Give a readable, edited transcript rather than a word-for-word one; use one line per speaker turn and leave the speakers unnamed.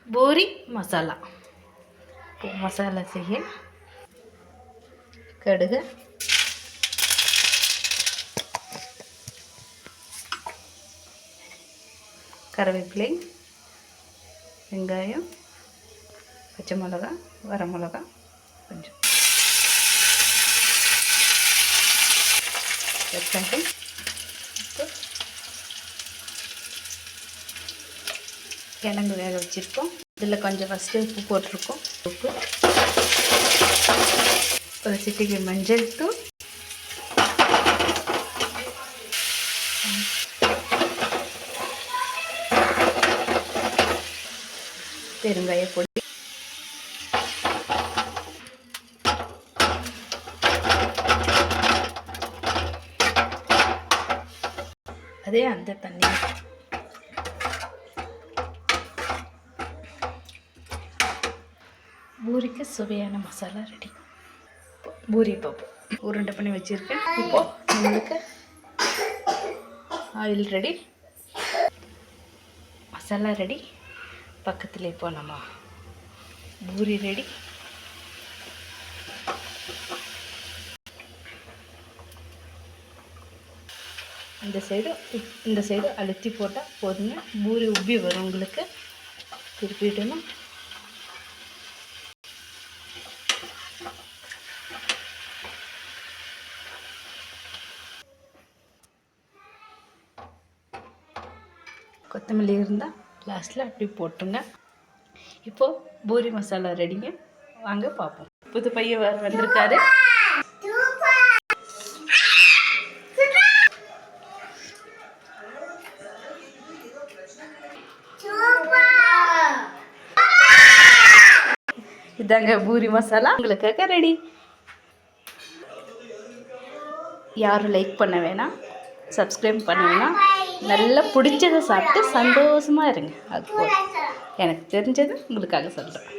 பூரி மசாலா. மசாலா செய்ய கடுகு, கருவேப்பிலை, வெங்காயம், பச்சை மிளகா, வரமிளகா, கொஞ்சம் தக்காளி, உப்பு, கிழங்கு வேக வச்சுருக்கோம். இதில் கொஞ்சம் ஃபஸ்ட்டு உப்பு போட்டிருக்கோம். உப்பு, ஒரு சிட்டிகை மஞ்சள் தூள், பெருங்காய பொடி, அதே அந்த தண்ணி. பூரிக்கு சுவையான மசாலா ரெடி. பூரி பப்பு உருண்டை பண்ணி வச்சுருக்கேன். இப்போது நம்மளுக்கு ஆயில் ரெடி, மசாலா ரெடி, பக்கத்தில் இப்போ நம்ம பூரி ரெடி. இந்த சைடு அழுத்தி போட்டால் போதுங்க, பூரி உப்பி வரும். உங்களுக்கு திருப்பிட்டணும். கொத்தமல்லி இருந்தால் லாஸ்ட்டில் அப்படி போட்டுங்க. இப்போது பூரி மசாலா ரெடிங்க, வாங்க பார்ப்போம். புது பையன் வந்திருக்காரு. இதாங்க பூரி மசாலா உங்களுக்காக ரெடி. யாரும் லைக் பண்ண வேணாம், சப்ஸ்கிரைப் பண்ண வேணாம். நல்லா பிடிச்சதை சாப்பிட்டு சந்தோஷமாக இருங்க. அது போதும். எனக்கு தெரிஞ்சது உங்களுக்காக சொல்கிறேன்.